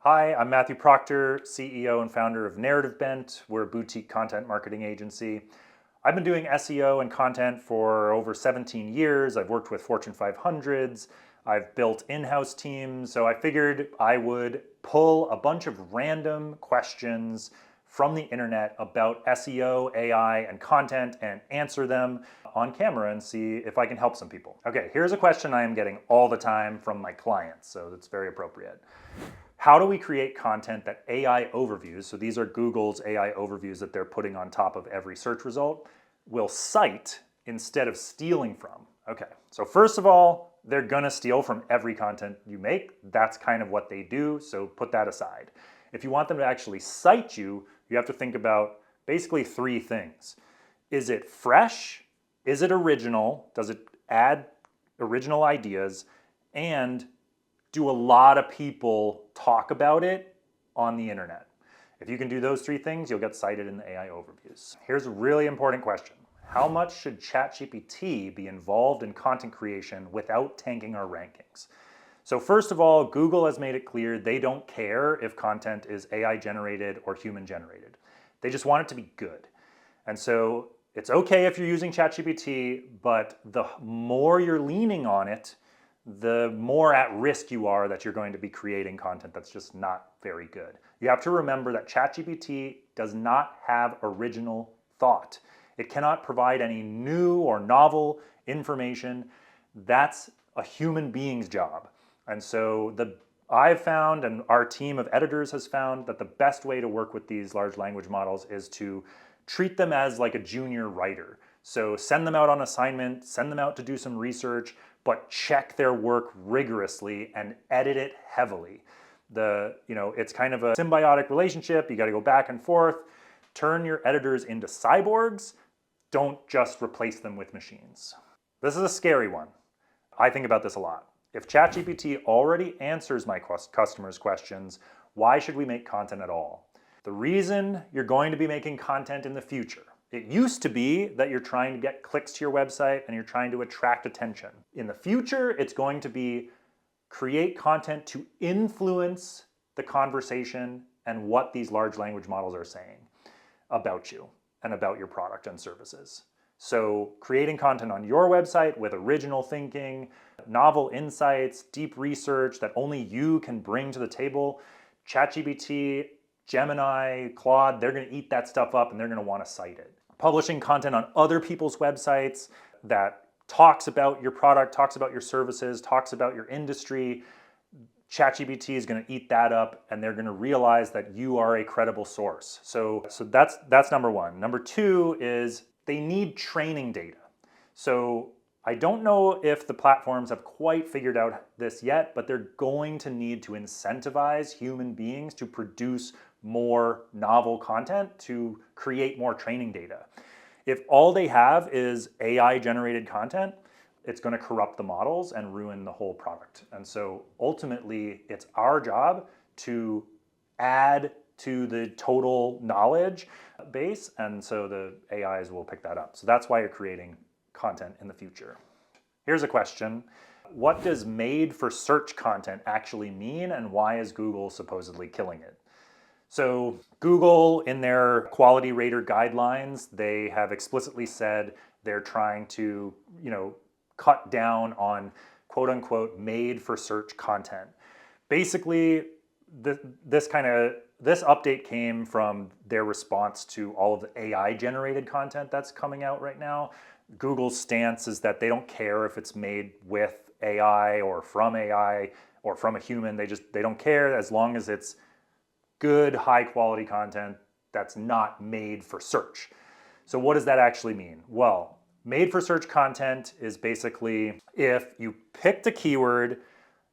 Hi, I'm Matthew Proctor, CEO and founder of Narrative Bent. We're a boutique content marketing agency. I've been doing SEO and content for over 17 years. I've worked with Fortune 500s. I've built in-house teams. So I figured I would pull a bunch of random questions from the internet about SEO, AI, and content and answer them on camera and see if I can help some people. Okay, here's a question I am getting all the time from my clients, so that's very appropriate. How do we create content that AI overviews, so these are Google's AI overviews that they're putting on top of every search result, will cite instead of stealing from? Okay, so first of all, they're gonna steal from every content you make. That's kind of what they do, so put that aside. If you want them to actually cite you, you have to think about basically three things. Is it fresh? Is it original? Does it add original ideas? And do a lot of people talk about it on the internet? If you can do those three things, you'll get cited in the AI overviews. Here's a really important question. How much should ChatGPT be involved in content creation without tanking our rankings? So first of all, Google has made it clear they don't care if content is AI generated or human generated. They just want it to be good. And so it's okay if you're using ChatGPT, but the more you're leaning on it, the more at risk you are that you're going to be creating content that's just not very good. You have to remember that ChatGPT does not have original thought. It cannot provide any new or novel information. That's a human being's job. And so I've found, and our team of editors has found, that the best way to work with these large language models is to treat them as like a junior writer. So send them out on assignment, send them out to do some research, but check their work rigorously and edit it heavily. It's kind of a symbiotic relationship. You got to go back and forth. Turn your editors into cyborgs. Don't just replace them with machines. This is a scary one. I think about this a lot. If ChatGPT already answers my customers' questions, why should we make content at all? The reason you're going to be making content in the future, it used to be that you're trying to get clicks to your website and you're trying to attract attention. In the future, it's going to be create content to influence the conversation and what these large language models are saying about you and about your product and services. So creating content on your website with original thinking, novel insights, deep research that only you can bring to the table. ChatGPT, Gemini, Claude, they're going to eat that stuff up and they're going to want to cite it. Publishing content on other people's websites that talks about your product, talks about your services, talks about your industry. ChatGPT is going to eat that up and they're going to realize that you are a credible source. So that's number one. Number two is they need training data. So I don't know if the platforms have quite figured out this yet, but they're going to need to incentivize human beings to produce more novel content to create more training data. If all they have is AI generated content, it's going to corrupt the models and ruin the whole product. And so ultimately it's our job to add to the total knowledge base, and so the AIs will pick that up. So that's why you're creating content in the future. Here's a question. What does made for search content actually mean, and why is Google supposedly killing it? So Google, in their quality rater guidelines, they have explicitly said they're trying to, cut down on quote unquote made for search content. Basically, this update came from their response to all of the AI generated content that's coming out right now. Google's stance is that they don't care if it's made with AI or from a human. They don't care as long as it's good, high quality content that's not made for search. So what does that actually mean? Well, made for search content is basically if you picked a keyword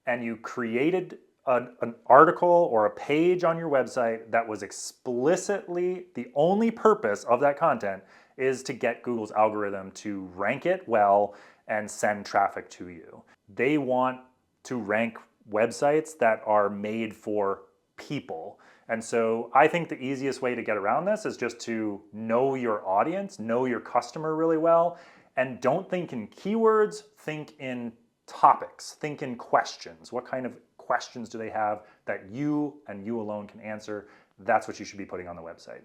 and you created an article or a page on your website that was explicitly, the only purpose of that content is to get Google's algorithm to rank it well and send traffic to you. They want to rank websites that are made for people. And so I think the easiest way to get around this is just to know your audience, know your customer really well, and don't think in keywords, think in topics, think in questions. What kind of questions do they have that you and you alone can answer? That's what you should be putting on the website.